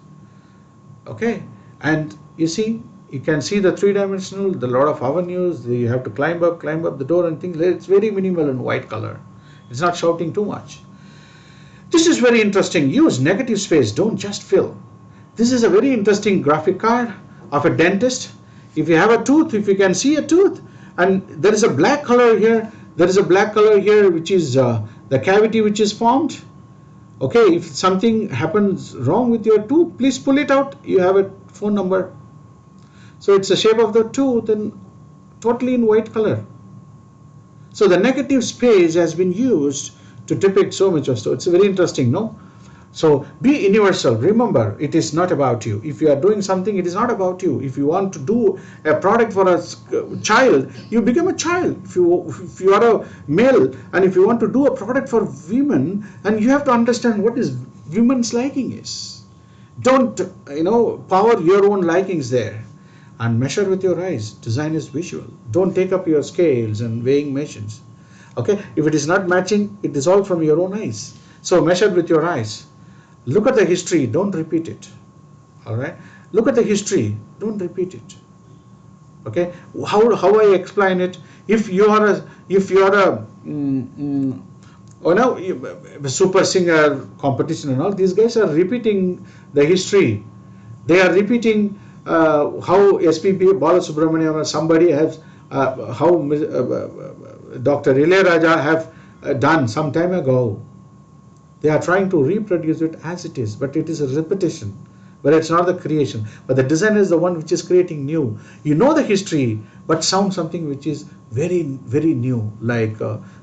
Okay, and you see, you can see the 3-dimensional, the lot of avenues. You have to climb up the door and things. It's very minimal in white color. It's not shouting too much. This is very interesting. Use negative space. Don't just fill. This is a very interesting graphic card of a dentist. If you have a tooth, if you can see a tooth, and there is a black color here, which is the cavity which is formed. Okay, if something happens wrong with your tooth, please pull it out. You have a phone number. So it's the shape of the tooth and totally in white color. So the negative space has been used to depict so much of stuff. It's very interesting, no? So be universal. Remember, it is not about you. If you are doing something, it is not about you. If you want to do a product for a child, you become a child. If you are a male and if you want to do a product for women, and you have to understand what is women's liking is. Don't power your own likings there. And measure with your eyes. Design is visual. Don't take up your scales and weighing machines. Okay, if it is not matching, it is all from your own eyes. So measure with your eyes. Look at the history. Don't repeat it. All right. Look at the history. Don't repeat it. Okay. How I explain it? If you are a super singer competition and all, these guys are repeating the history. They are repeating how SPB Balasubramaniam or somebody has how Dr. Ilayaraja have done some time ago. They are trying to reproduce it as it is, but it is a repetition. But it's not the creation. But the designer is the one which is creating new. You know the history, but sound something which is very, very new, like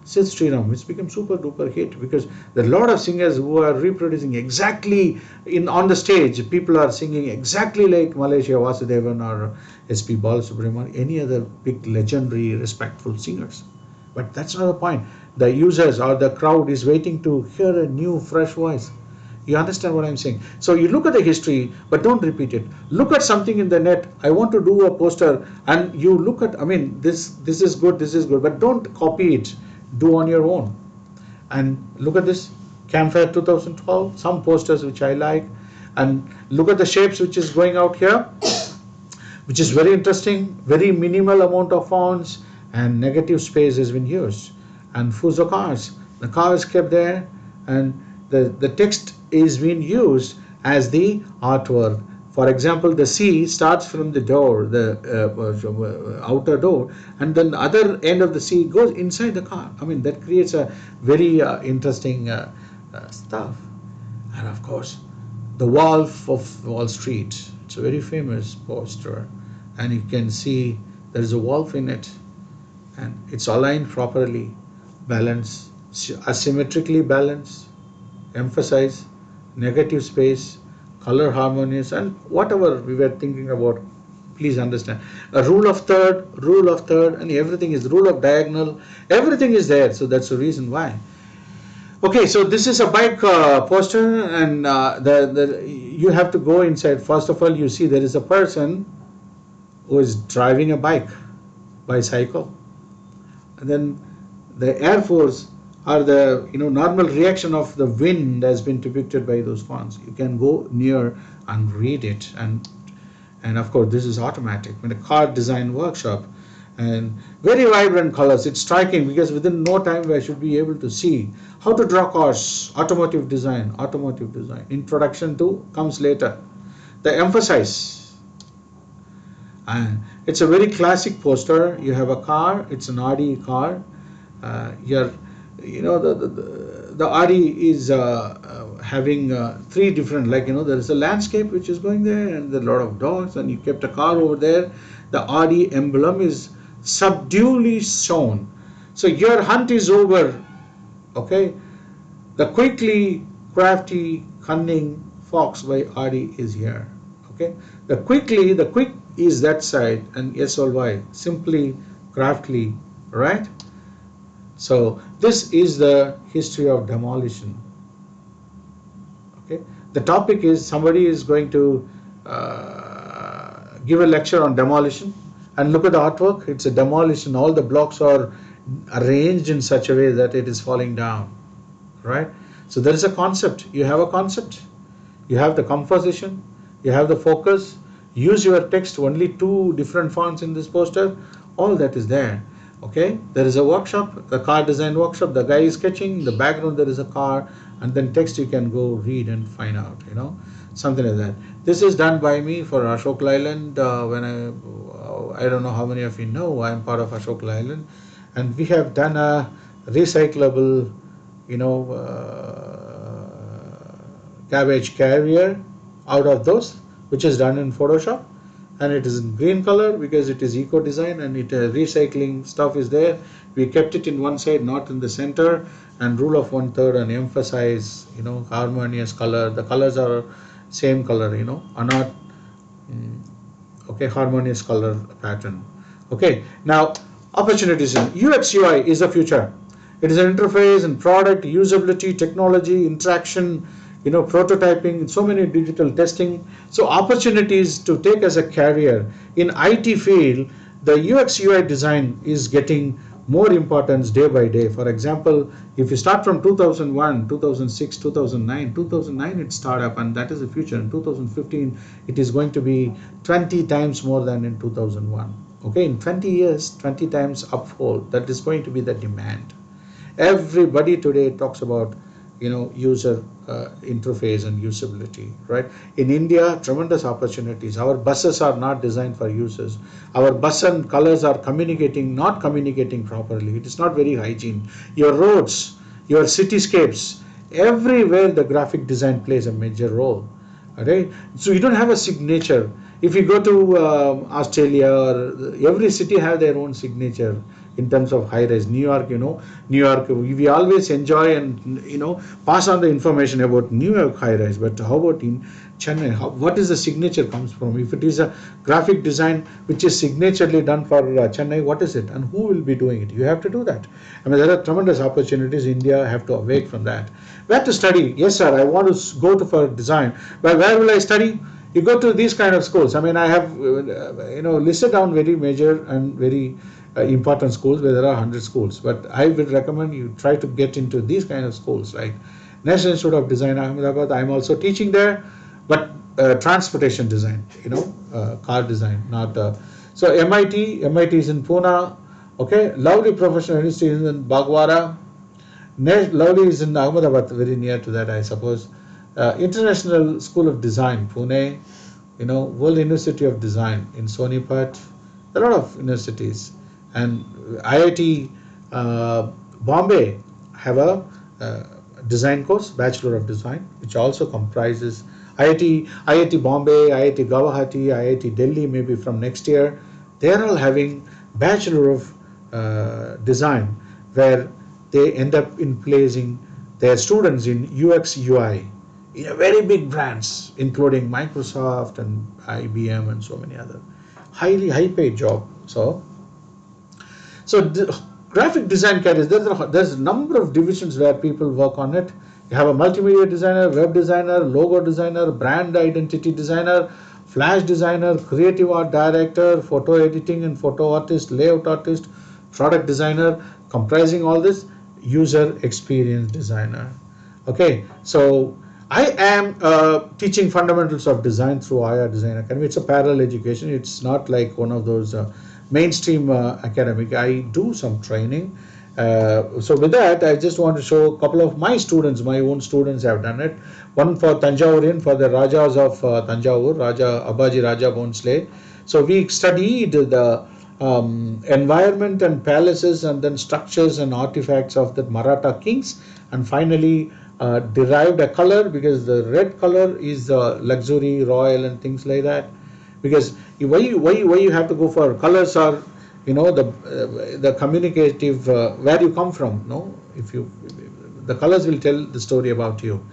Sid Sriram, which became super duper hit because there are a lot of singers who are reproducing exactly on the stage. People are singing exactly like Malaysia Vasudevan or SP Balasubramanian, any other big legendary, respectful singers. But that's not the point. The users or the crowd is waiting to hear a new, fresh voice. You understand what I'm saying? So you look at the history, but don't repeat it. Look at something in the net. I want to do a poster, and you look at, this is good, but don't copy it. Do on your own. And look at this, Camfair 2012, some posters which I like. And look at the shapes which is going out here, which is very interesting. Very minimal amount of fonts and negative space has been used. And Fuso cars, the car is kept there, and the text is being used as the artwork. For example, the C starts from the door, the outer door, and then the other end of the C goes inside the car. That creates a very interesting stuff. And of course, the Wolf of Wall Street. It's a very famous poster, and you can see there is a wolf in it, and it's aligned properly, balanced, asymmetrically balanced. Emphasize negative space, color harmonious, and whatever we were thinking about, please understand. A rule of third, and everything is rule of diagonal, everything is there. So that's the reason why. Okay, so this is a bike poster, and you have to go inside. First of all, you see there is a person who is driving a bicycle, and then the Air Force or the normal reaction of the wind has been depicted by those fonts. You can go near and read it, and And of course, this is automatic. When a car design workshop, and very vibrant colors. It's striking because within no time I should be able to see how to draw cars. Automotive design, automotive design. Introduction to comes later. The emphasis. And it's a very classic poster. You have a car. It's an Audi car. Here, you know, the Audi is having three different, like, you know, there is a landscape which is going there, and there are a lot of dogs, and you kept a car over there. The Audi emblem is subduely shown. So your hunt is over. Okay, the quickly crafty cunning fox by Audi is here. Okay, the quick is that side, and SLY simply craftily, right? So this is the history of demolition. Okay, the topic is somebody is going to give a lecture on demolition, and look at the artwork. It's a demolition. All the blocks are arranged in such a way that it is falling down, right? So there is a concept. You have a concept. You have the composition. You have the focus. Use your text. Only 2 different fonts in this poster. All that is there. Okay, there is a workshop, the car design workshop. The guy is sketching. In the background there is a car, and then text you can go read and find out. You know, something like that. This is done by me for Ashok Leyland. When I don't know how many of you know, I am part of Ashok Leyland, and we have done a recyclable, you know, cabbage carrier out of those, which is done in Photoshop, and it is in green color because it is eco design, and it recycling stuff is there. We kept it in one side, not in the center, and rule of 1/3, and emphasize, you know, harmonious color. The colors are same color, you know, are not okay, harmonious color pattern. Okay, now opportunities in UX UI is the future. It is an interface and product, usability, technology, interaction, you know, prototyping, so many digital testing. So opportunities to take as a career in IT field, the UX UI design is getting more importance day by day. For example, if you start from 2001, 2006, 2009 it started up, and that is the future. In 2015 it is going to be 20 times more than in 2001. Okay, in 20 years 20 times upfold. That is going to be the demand. Everybody today talks about, you know, user interface and usability, right? In India, tremendous opportunities. Our buses are not designed for users. Our bus and colors are not communicating properly. It is not very hygiene. Your roads, your cityscapes, everywhere the graphic design plays a major role. Okay, so you don't have a signature. If you go to Australia, or every city have their own signature in terms of high rise. New York, you know, New York, we always enjoy and, you know, pass on the information about New York high rise. But how about in Chennai? What is the signature comes from? If it is a graphic design which is signaturely done for Chennai, what is it, and who will be doing it? You have to do that. I mean, there are tremendous opportunities. India have to awake from that. Where to study? Yes, sir, I want to go to for design. But where will I study? You go to these kind of schools. I mean, I have you know, listed down very major and very important schools where there are 100 schools, but I would recommend you try to get into these kind of schools like National Institute of Design, Ahmedabad. I'm also teaching there, but transportation design, you know, car design, not so MIT is in Pune. Okay, lovely professional university is in Bagwara. Lovely is in Ahmedabad, very near to that, I suppose. International School of Design, Pune, you know, World University of Design in Sonipat. There are a lot of universities, and IIT Bombay have a design course, Bachelor of Design, which also comprises IIT Bombay, IIT Guwahati, IIT Delhi, maybe from next year. They are all having Bachelor of Design, where they end up in placing their students in UX UI in a very big brands, including Microsoft and IBM and so many other high paid job. So the graphic design careers, there's a number of divisions where people work on it. You have a multimedia designer, web designer, logo designer, brand identity designer, flash designer, creative art director, photo editing and photo artist, layout artist, product designer, comprising all this, user experience designer. Okay, so I am teaching fundamentals of design through IR Design Academy. It's a parallel education. It's not like one of those mainstream academic. I do some training. So with that, I just want to show a couple of my students. My own students have done it. One for Tanjavurian, for the Rajas of Tanjavur, Raja Abaji Raja Bhonsle. So we studied the environment and palaces and then structures and artifacts of the Maratha kings, and finally derived a color, because the red color is luxury, royal, and things like that. Because why you have to go for colors, are the communicative, where you come from. No, if you the colors will tell the story about you.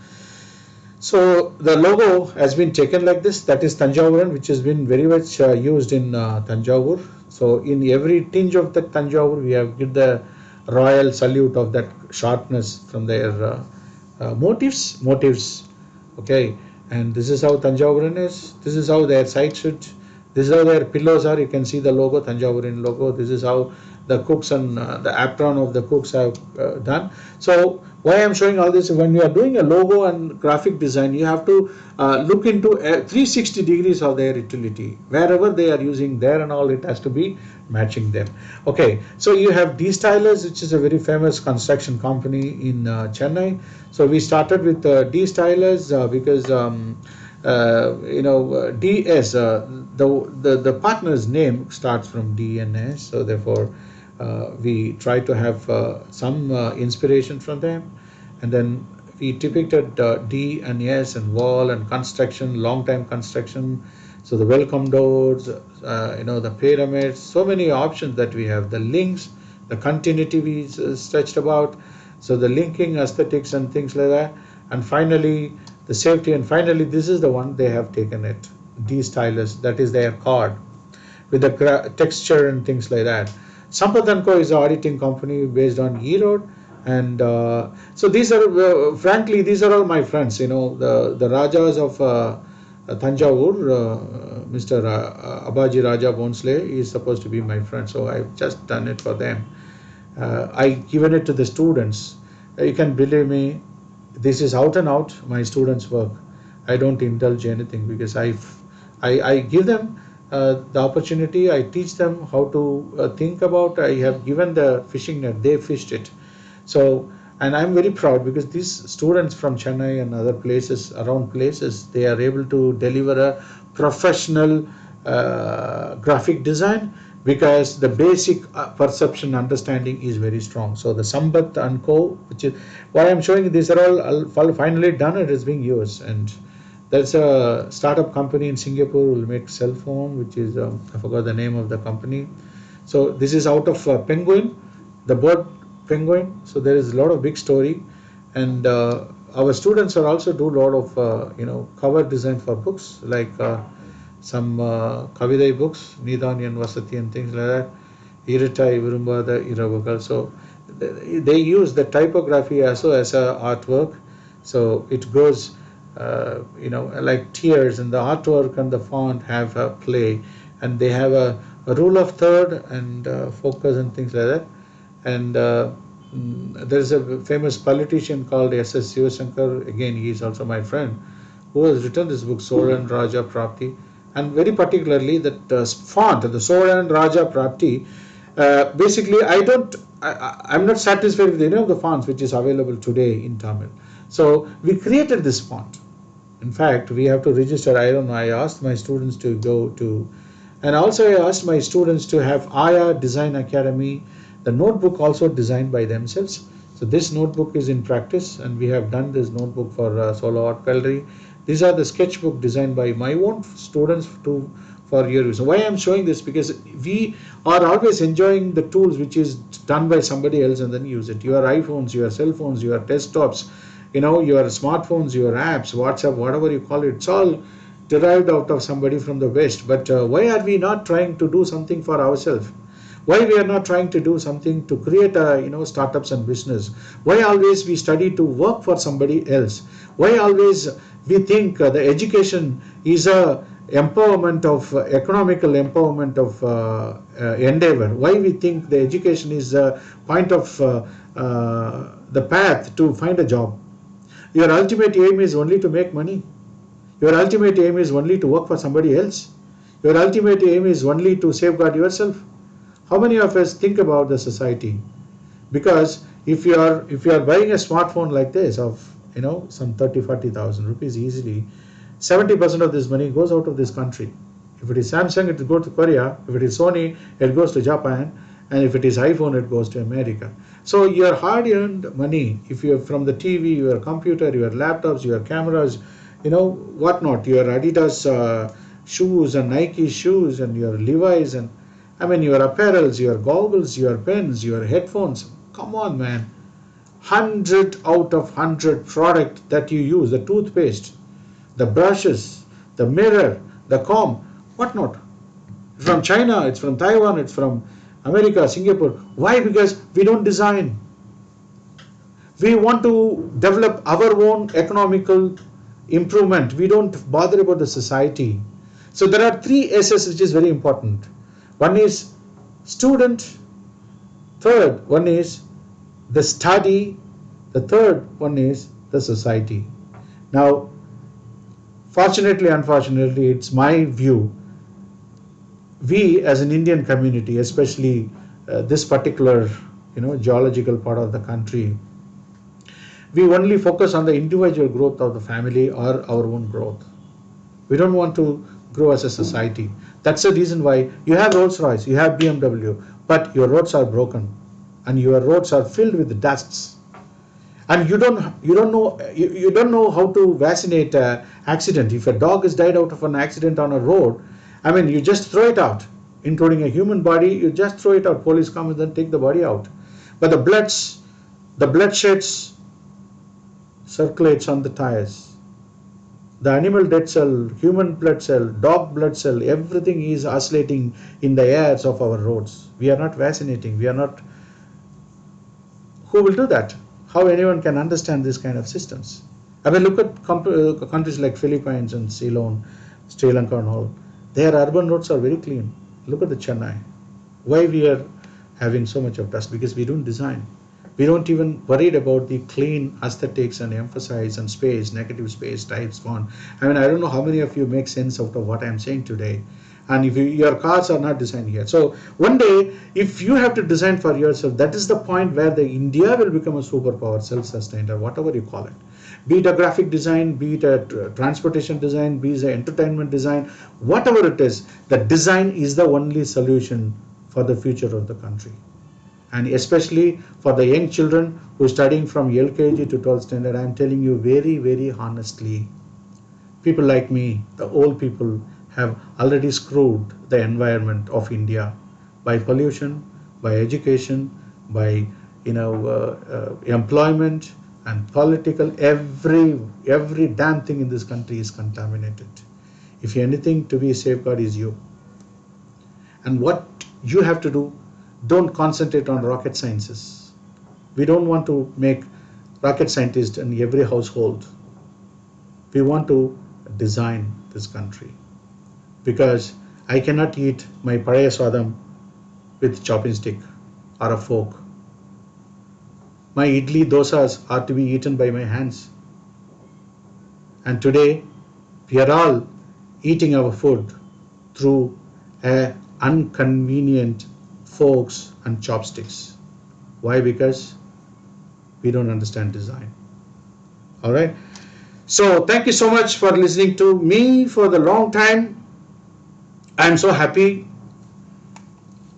So the logo has been taken like this. That is Tanjauran, which has been very much used in Tanjavur. So in every tinge of the Tanjavur, we have give the royal salute of that sharpness from their motifs. Okay, and this is how Tanjauran is. This is how their side should. This is how their pillows are. You can see the logo, Tanjauran logo. This is how the cooks and the apron of the cooks have done. So why I'm showing all this, when you are doing a logo and graphic design, you have to look into 360 degrees of their utility. Wherever they are using there and all, it has to be matching them. Okay, so you have D Stylers, which is a very famous construction company in Chennai. So we started with D Stylers because DS, the partner's name starts from D and S, so therefore we try to have some inspiration from them, and then we depicted D and S and wall and construction, long time construction. So the welcome doors, the pyramids, so many options that we have. The links, the continuity we stretched about, so the linking aesthetics and things like that, and finally the safety, and finally this is the one they have taken it, D Stylus, that is their card with the texture and things like that. Sampath & Co is an auditing company based on E-Road, and so these are frankly, these are all my friends. The Rajas of Tanjavur, Mr. Abaji Raja Bhonsle is supposed to be my friend, so I've just done it for them. I given it to the students. You can believe me, this is out and out my students' work. I don't indulge anything, because I give them the opportunity. I teach them how to think about. I have given the fishing net, they fished it. So, and I'm very proud, because these students from Chennai and other places, around places, they are able to deliver a professional graphic design, because the basic perception understanding is very strong. So the Sampath & Co, which is what I'm showing you, these are all finally done. It is being used, and there's a startup company in Singapore who will make cell phone, which is I forgot the name of the company. So this is out of penguin, the bird penguin. So there is a lot of big story, and our students are also do a lot of cover design for books, like some Kavidai books, Nidani and Vasati and things like that. Iritai Virumbada Iravagal. So they use the typography also as a artwork. So it goes like tears, and the artwork and the font have a play, and they have a rule of third and focus and things like that. And there's a famous politician called S.S. Sivasankar, again he is also my friend, who has written this book, Solan Raja Prapti, and very particularly that font, the Solan Raja Prapti. Basically, I'm not satisfied with any of the fonts which is available today in Tamil. So we created this font. In fact, we have to register. I don't know. I asked my students to go to, and also I asked my students to have Aya Design Academy, the notebook also designed by themselves. So this notebook is in practice, and we have done this notebook for Solo Art Gallery. These are the sketchbook designed by my own students for your use. So why I'm showing this, because we are always enjoying the tools which is done by somebody else and then use it. Your iPhones, your cell phones, your desktops, your smartphones, your apps, WhatsApp, whatever you call it, it's all derived out of somebody from the West. But why are we not trying to do something for ourselves? Why we are not trying to do something to create startups and business? Why always we study to work for somebody else? Why always we think the education is a empowerment of economical empowerment of endeavor? Why we think the education is a point of the path to find a job? Your ultimate aim is only to make money. Your ultimate aim is only to work for somebody else. Your ultimate aim is only to safeguard yourself. How many of us think about the society? Because if you are buying a smartphone like this of some 30,000-40,000 rupees easily, 70% of this money goes out of this country. If it is Samsung, it will go to Korea. If it is Sony, it goes to Japan. And if it is iPhone, it goes to America. So your hard-earned money, if you're from the TV, your computer, your laptops, your cameras, whatnot, your Adidas shoes and Nike shoes and your Levi's and your apparels, your goggles, your pens, your headphones. Come on, man. 100 out of 100 product that you use, the toothpaste, the brushes, the mirror, the comb, whatnot. It's from China, it's from Taiwan, it's from America, Singapore. Why? Because we don't design. We want to develop our own economical improvement. We don't bother about the society. So there are 3 S's which is very important. One is student, third one is the study, the third one is the society. Now, fortunately, unfortunately, it's my view, we as an Indian community, especially this particular geological part of the country, we only focus on the individual growth of the family or our own growth. We don't want to grow as a society. That's the reason why you have Rolls Royce, you have BMW, but your roads are broken and your roads are filled with dusts. And you don't know how to vaccinate an accident. If a dog is died out of an accident on a road, you just throw it out, including a human body. You just throw it out. Police come and then take the body out. But the bloodsheds circulates on the tires. The animal dead cell, human blood cell, dog blood cell, everything is oscillating in the airs of our roads. We are not vaccinating. We are not. Who will do that? How anyone can understand this kind of systems? Look at countries like Philippines and Ceylon, Sri Lanka and all. Their urban roads are very clean. Look at the Chennai. Why we are having so much of dust? Because we don't design. We don't even worried about the clean aesthetics and emphasize and space, negative space, types, font. I don't know how many of you make sense out of what I'm saying today. And if your cars are not designed here. So one day, if you have to design for yourself, that is the point where the India will become a superpower, self-sustained, or whatever you call it. Be it a graphic design, be it a transportation design, be it an entertainment design, whatever it is, the design is the only solution for the future of the country. And especially for the young children who are studying from LKG to 12th standard, I am telling you very, very honestly, people like me, the old people, have already screwed the environment of India by pollution, by education, by employment and political. Every damn thing in this country is contaminated. If anything to be safeguarded is you. And what you have to do, don't concentrate on rocket sciences. We don't want to make rocket scientists in every household. We want to design this country. Because I cannot eat my paraya sadam with chopping stick or a fork. My idli dosas are to be eaten by my hands. And today, we are all eating our food through inconvenient forks and chopsticks. Why? Because we don't understand design. All right. So thank you so much for listening to me for the long time. I'm so happy.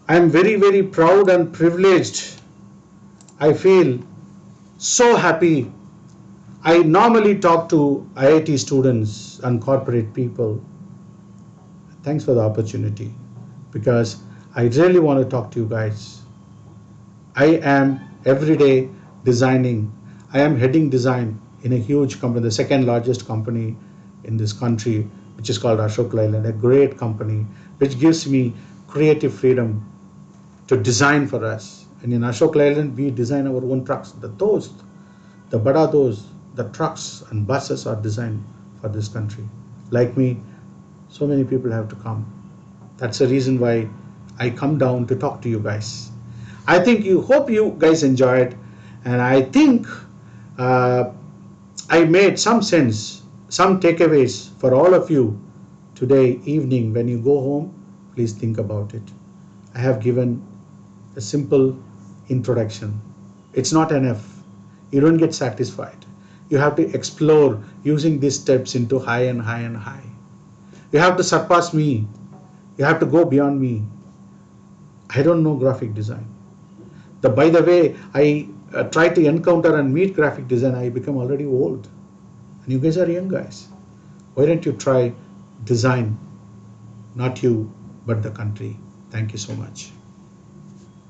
I'm very, very proud and privileged. I feel so happy. I normally talk to IIT students and corporate people. Thanks for the opportunity, because I really want to talk to you guys. I am every day designing. I am heading design in a huge company, the second largest company in this country, which is called Ashok Leyland, a great company, which gives me creative freedom to design for us. And in Ashok Leyland, we design our own trucks. The trucks and buses are designed for this country. Like me, so many people have to come. That's the reason why I come down to talk to you guys. Hope you guys enjoyed, and I think I made some sense, some takeaways for all of you today evening. When you go home, please think about it. I have given a simple introduction. It's not enough. You don't get satisfied. You have to explore using these steps into high and high and high. You have to surpass me. You have to go beyond me. I don't know graphic design. By the way, I try to encounter and meet graphic design, I become already old. And you guys are young guys. Why don't you try design? Not you, but the country. Thank you so much.